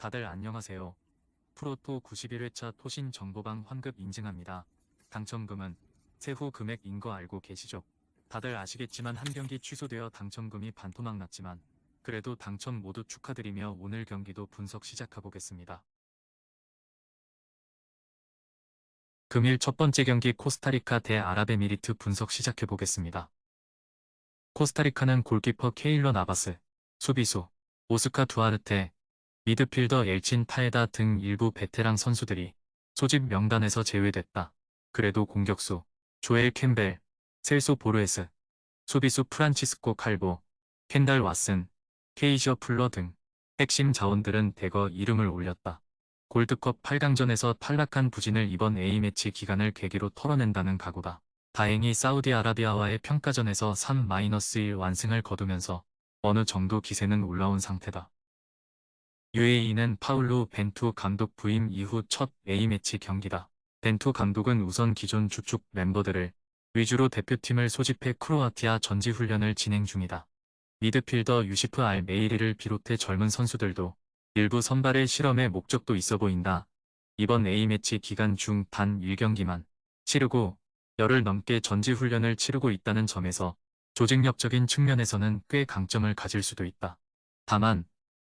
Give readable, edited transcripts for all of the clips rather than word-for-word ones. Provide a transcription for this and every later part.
다들 안녕하세요. 프로토 91회차 토신 정보방 환급 인증합니다. 당첨금은 세후 금액인 거 알고 계시죠? 다들 아시겠지만 한 경기 취소되어 당첨금이 반토막 났지만 그래도 당첨 모두 축하드리며 오늘 경기도 분석 시작해보겠습니다. 금일 첫 번째 경기 코스타리카 대 아랍에미리트 분석 시작해보겠습니다. 코스타리카는 골키퍼 케일러 나바스, 수비수 오스카 두아르테, 미드필더 엘친 파에다 등 일부 베테랑 선수들이 소집 명단에서 제외됐다. 그래도 공격수 조엘 캠벨, 셀소 보르에스, 수비수 프란치스코 칼보, 켄달 왓슨, 케이저 풀러 등 핵심 자원들은 대거 이름을 올렸다. 골드컵 8강전에서 탈락한 부진을 이번 A매치 기간을 계기로 털어낸다는 각오다. 다행히 사우디아라비아와의 평가전에서 3-1 완승을 거두면서 어느 정도 기세는 올라온 상태다. UAE는 파울루 벤투 감독 부임 이후 첫 A매치 경기다. 벤투 감독은 우선 기존 주축 멤버들을 위주로 대표팀을 소집해 크로아티아 전지훈련을 진행 중이다. 미드필더 유시프 알 메이리를 비롯해 젊은 선수들도 일부 선발의 실험에 목적도 있어 보인다. 이번 A매치 기간 중 단 1경기만 치르고 열흘 넘게 전지훈련을 치르고 있다는 점에서 조직력적인 측면에서는 꽤 강점을 가질 수도 있다. 다만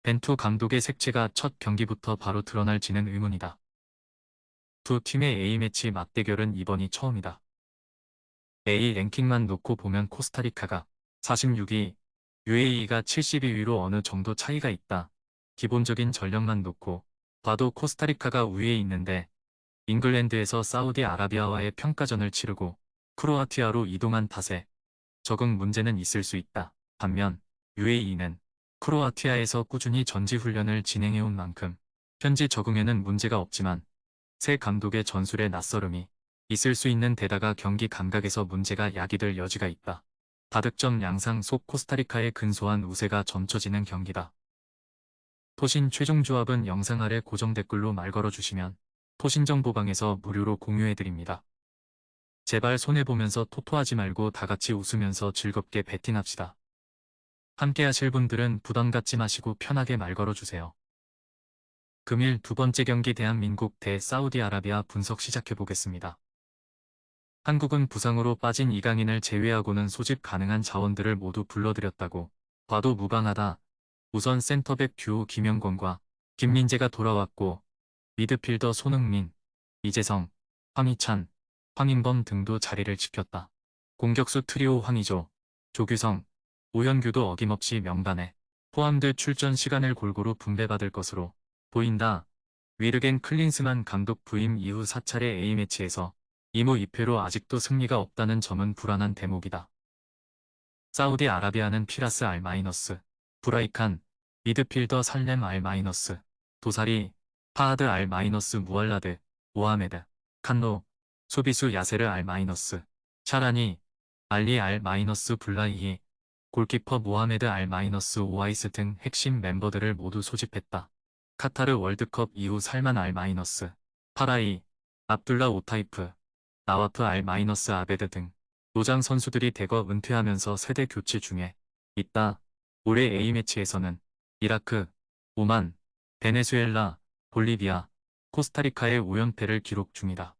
벤투 감독의 색채가 첫 경기부터 바로 드러날지는 의문이다. 두 팀의 A매치 맞대결은 이번이 처음이다. A 랭킹만 놓고 보면 코스타리카가 46위, UAE가 72위로 어느 정도 차이가 있다. 기본적인 전력만 놓고 봐도 코스타리카가 우위에 있는데 잉글랜드에서 사우디아라비아와의 평가전을 치르고 크로아티아로 이동한 탓에 적응 문제는 있을 수 있다. 반면 UAE는 크로아티아에서 꾸준히 전지훈련을 진행해온 만큼 현지 적응에는 문제가 없지만 새 감독의 전술에 낯설음이 있을 수 있는 데다가 경기 감각에서 문제가 야기될 여지가 있다. 다득점 양상 속 코스타리카의 근소한 우세가 점쳐지는 경기다. 토신 최종 조합은 영상 아래 고정 댓글로 말 걸어주시면 토신정보방에서 무료로 공유해드립니다. 제발 손해보면서 토토하지 말고 다같이 웃으면서 즐겁게 베팅합시다. 함께 하실 분들은 부담 갖지 마시고 편하게 말 걸어주세요. 금일 두 번째 경기 대한민국 대 사우디아라비아 분석 시작해보겠습니다. 한국은 부상으로 빠진 이강인을 제외하고는 소집 가능한 자원들을 모두 불러들였다고 봐도 무방하다. 우선 센터백 듀오 김영권과 김민재가 돌아왔고 미드필더 손흥민, 이재성, 황희찬, 황인범 등도 자리를 지켰다. 공격수 트리오 황의조, 조규성, 오현규도 어김없이 명단에 포함돼 출전 시간을 골고루 분배받을 것으로 보인다. 위르겐 클린스만 감독 부임 이후 4차례 A매치에서 2무 2패로 아직도 승리가 없다는 점은 불안한 대목이다. 사우디아라비아는 피라스 R-, 브라이칸, 미드필더 살렘 R-, 도사리, 파하드 R-, 무알라드, 모하메드, 칸노, 수비수 야세르 R-, 샤라니, 알리 R-, 블라이히, 골키퍼 모하메드 R-, 오아이스 등 핵심 멤버들을 모두 소집했다. 카타르 월드컵 이후 살만 R-, 파라이, 압둘라 오타이프, 나와프 R-, 아베드 등 노장 선수들이 대거 은퇴하면서 세대 교체 중에 있다. 올해 A매치에서는 이라크, 오만, 베네수엘라, 볼리비아, 코스타리카의 5연패를 기록 중이다.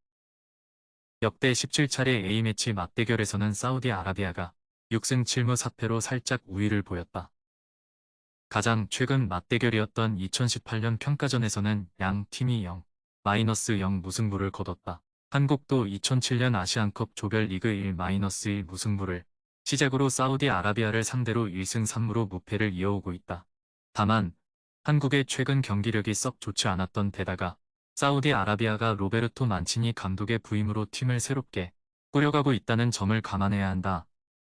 역대 17차례 A매치 맞대결에서는 사우디아라비아가 6승 7무 4패로 살짝 우위를 보였다. 가장 최근 맞대결이었던 2018년 평가전에서는 양 팀이 0-0 무승부를 거뒀다. 한국도 2007년 아시안컵 조별리그 1-1 무승부를 시작으로 사우디아라비아를 상대로 1승 3무로 무패를 이어오고 있다. 다만 한국의 최근 경기력이 썩 좋지 않았던 데다가 사우디아라비아가 로베르토 만치니 감독의 부임으로 팀을 새롭게 꾸려가고 있다는 점을 감안해야 한다.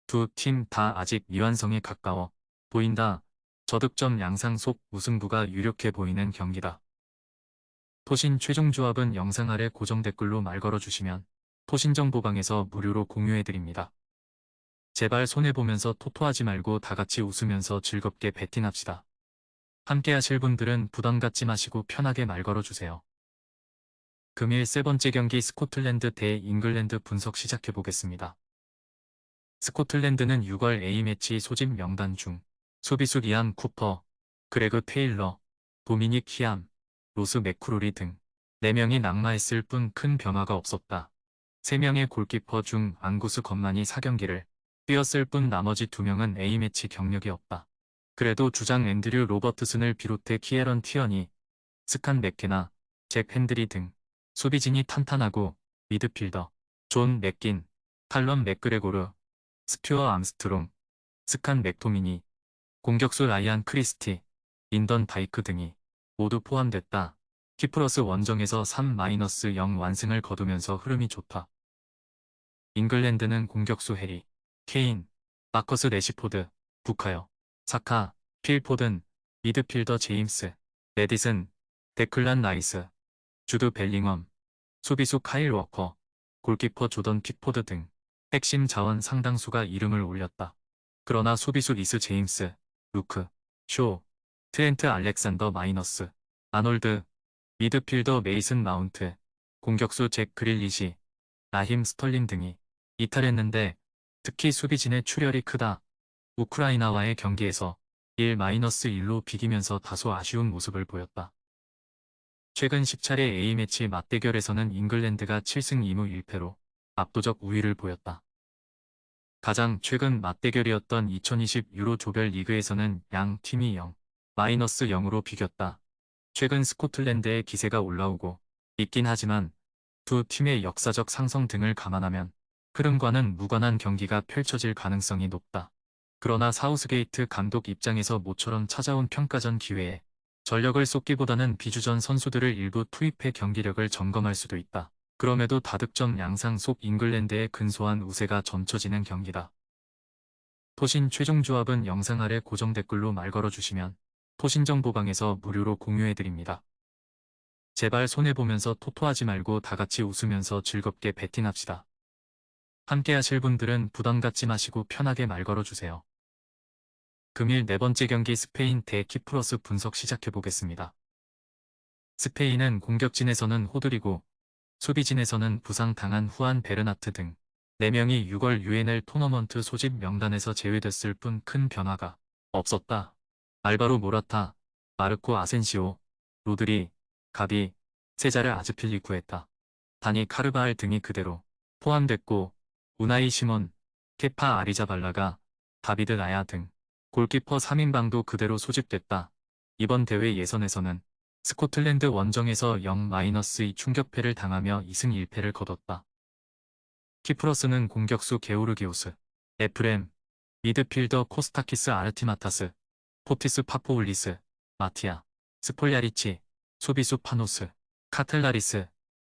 두 팀 다 아직 미완성에 가까워 보인다. 저득점 양상 속 무승부가 유력해 보이는 경기다. 토신 최종 조합은 영상 아래 고정 댓글로 말 걸어주시면 토신정보방에서 무료로 공유해드립니다. 제발 손해보면서 토토하지 말고 다같이 웃으면서 즐겁게 베팅합시다. 함께 하실 분들은 부담 갖지 마시고 편하게 말 걸어주세요. 금일 세 번째 경기 스코틀랜드 대 잉글랜드 분석 시작해보겠습니다. 스코틀랜드는 6월 A매치 소집 명단 중 수비수 리암 쿠퍼, 그레그 테일러, 도미닉 히암, 로스 맥쿠로리 등 4명이 낙마했을 뿐 큰 변화가 없었다. 3명의 골키퍼 중 앙구스 건만이 4경기를 뛰었을 뿐 나머지 2명은 A매치 경력이 없다. 그래도 주장 앤드류 로버트슨을 비롯해 키에런 티어니, 스칸 맥케나, 잭 핸드리 등 수비진이 탄탄하고 미드필더, 존 맥긴, 칼럼 맥그레고르, 스튜어 암스트롱, 스칸 맥토미니, 공격수 라이안 크리스티, 린던 다이크 등이 모두 포함됐다. 키프러스 원정에서 3-0 완승을 거두면서 흐름이 좋다. 잉글랜드는 공격수 해리, 케인, 마커스 레시포드, 부카요, 사카, 필 포든, 미드필더 제임스, 레디슨, 데클란 라이스, 주드 벨링엄, 수비수 카일 워커, 골키퍼 조던 픽포드 등 핵심 자원 상당수가 이름을 올렸다. 그러나 수비수 리스 제임스, 루크, 쇼, 트렌트 알렉산더 마이너스, 아놀드, 미드필더 메이슨 마운트, 공격수 잭 그릴리시, 라힘 스털링 등이 이탈했는데 특히 수비진의 출혈이 크다. 우크라이나와의 경기에서 1-1로 비기면서 다소 아쉬운 모습을 보였다. 최근 10차례 A매치 맞대결에서는 잉글랜드가 7승 2무 1패로 압도적 우위를 보였다. 가장 최근 맞대결이었던 2020 유로 조별 리그에서는 양 팀이 0-0으로 비겼다. 최근 스코틀랜드의 기세가 올라오고 있긴 하지만 두 팀의 역사적 상성 등을 감안하면 흐름과는 무관한 경기가 펼쳐질 가능성이 높다. 그러나 사우스게이트 감독 입장에서 모처럼 찾아온 평가전 기회에 전력을 쏟기보다는 비주전 선수들을 일부 투입해 경기력을 점검할 수도 있다. 그럼에도 다득점 양상 속 잉글랜드의 근소한 우세가 점쳐지는 경기다. 토신 최종 조합은 영상 아래 고정 댓글로 말 걸어주시면 토신정보방에서 무료로 공유해드립니다. 제발 손해보면서 토토하지 말고 다같이 웃으면서 즐겁게 배팅합시다. 함께 하실 분들은 부담 갖지 마시고 편하게 말 걸어주세요. 금일 4번째 경기 스페인 대 키프러스 분석 시작해보겠습니다. 스페인은 공격진에서는 호드리고 수비진에서는 부상당한 후안 베르나트 등 4명이 6월 UNL 토너먼트 소집 명단에서 제외됐을 뿐 큰 변화가 없었다. 알바로 모라타, 마르코 아센시오, 로드리, 가비, 세자르 아즈필리쿠에타, 다니 카르바알 등이 그대로 포함됐고 우나이 시몬, 케파 아리자발라가, 다비드 라야 등 골키퍼 3인방도 그대로 소집됐다. 이번 대회 예선에서는 스코틀랜드 원정에서 0-2 충격패를 당하며 2승 1패를 거뒀다. 키프러스는 공격수 게오르기오스, 에프렘, 미드필더 코스타키스 아르티마타스, 포티스 파포울리스, 마티아, 스폴야리치, 수비수 파노스, 카틀라리스,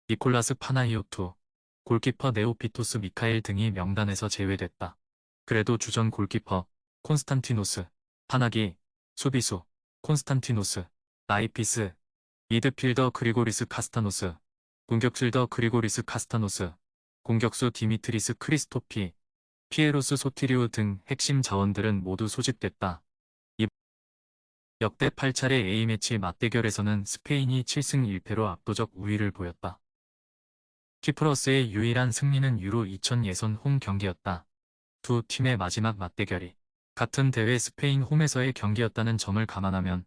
니콜라스 파나이오투, 골키퍼 네오피토스 미카엘 등이 명단에서 제외됐다. 그래도 주전 골키퍼 콘스탄티노스, 파나기, 수비수 콘스탄티노스, 나이피스, 미드필더 그리고리스 카스타노스, 공격필더 그리고리스 카스타노스, 공격수 디미트리스 크리스토피, 피에로스 소티리오 등 핵심 자원들은 모두 소집됐다. 역대 8차례 A매치 맞대결에서는 스페인이 7승 1패로 압도적 우위를 보였다. 키프러스의 유일한 승리는 유로 2000 예선 홈 경기였다. 두 팀의 마지막 맞대결이 같은 대회 스페인 홈에서의 경기였다는 점을 감안하면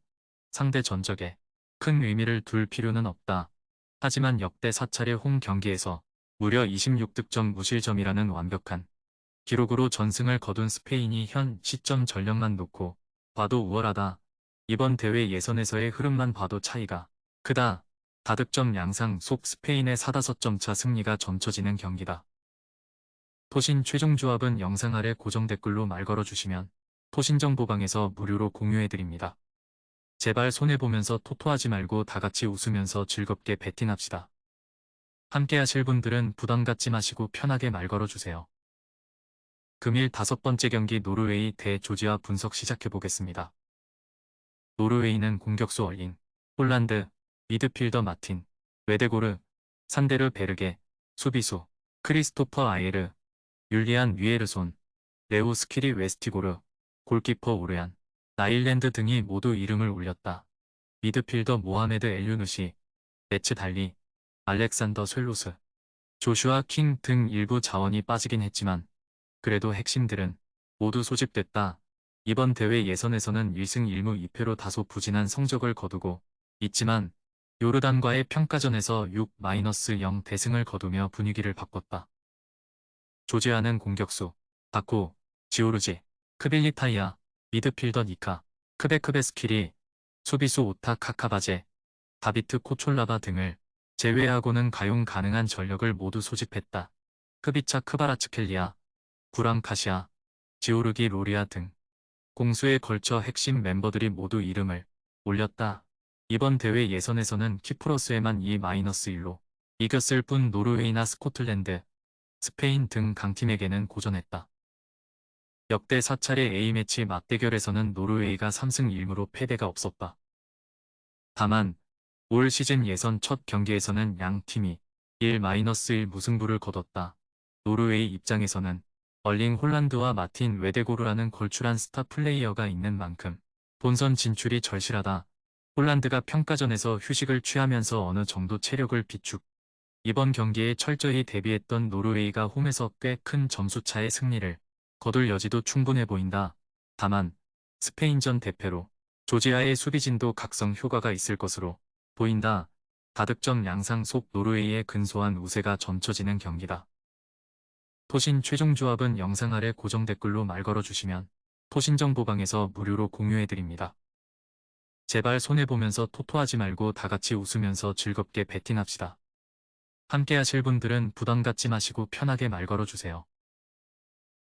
상대 전적에 큰 의미를 둘 필요는 없다. 하지만 역대 4차례 홈 경기에서 무려 26득점 무실점이라는 완벽한 기록으로 전승을 거둔 스페인이 현 시점 전력만 놓고 봐도 우월하다. 이번 대회 예선에서의 흐름만 봐도 차이가 크다. 다득점 양상 속 스페인의 4-5점 승리가 점쳐지는 경기다. 토신 최종 조합은 영상 아래 고정 댓글로 말 걸어주시면 토신정보방에서 무료로 공유해드립니다. 제발 손해보면서 토토하지 말고 다같이 웃으면서 즐겁게 배팅합시다. 함께 하실 분들은 부담 갖지 마시고 편하게 말 걸어주세요. 금일 5번째 경기 노르웨이 대 조지아 분석 시작해보겠습니다. 노르웨이는 공격수 얼링, 홀란드, 미드필더 마틴, 웨데고르, 산데르 베르게, 수비수, 크리스토퍼 아예르, 율리안 위에르손, 레오 스키리 웨스티고르, 골키퍼 오르안, 나일랜드 등이 모두 이름을 올렸다. 미드필더 모하메드 엘유누시, 레츠 달리, 알렉산더 쇠로스, 조슈아 킹 등 일부 자원이 빠지긴 했지만 그래도 핵심들은 모두 소집됐다. 이번 대회 예선에서는 1승 1무 2패로 다소 부진한 성적을 거두고 있지만 요르단과의 평가전에서 6-0 대승을 거두며 분위기를 바꿨다. 조지아는 공격수 바코, 지오르지, 크빌리타이아, 미드필더 니카, 크베크베스키리, 수비수 오타 카카바제, 다비트 코촐라바 등을 제외하고는 가용 가능한 전력을 모두 소집했다. 크비차 크바라츠켈리아, 구랑 카시아, 지오르기 로리아 등 공수에 걸쳐 핵심 멤버들이 모두 이름을 올렸다. 이번 대회 예선에서는 키프로스에만 2-1로 이겼을 뿐 노르웨이나 스코틀랜드, 스페인 등 강팀에게는 고전했다. 역대 4차례 A매치 맞대결에서는 노르웨이가 3승 1무로 패배가 없었다. 다만 올 시즌 예선 첫 경기에서는 양 팀이 1-1 무승부를 거뒀다. 노르웨이 입장에서는 얼링 홀란드와 마틴 웨데고르라는 걸출한 스타 플레이어가 있는 만큼 본선 진출이 절실하다. 홀란드가 평가전에서 휴식을 취하면서 어느 정도 체력을 비축. 이번 경기에 철저히 대비했던 노르웨이가 홈에서 꽤 큰 점수차의 승리를 거둘 여지도 충분해 보인다. 다만 스페인전 대패로 조지아의 수비진도 각성 효과가 있을 것으로 보인다. 다득점 양상 속 노르웨이의 근소한 우세가 점쳐지는 경기다. 토신 최종 조합은 영상 아래 고정 댓글로 말 걸어주시면 토신정보방에서 무료로 공유해드립니다. 제발 손해보면서 토토하지 말고 다같이 웃으면서 즐겁게 베팅합시다. 함께 하실 분들은 부담 갖지 마시고 편하게 말 걸어주세요.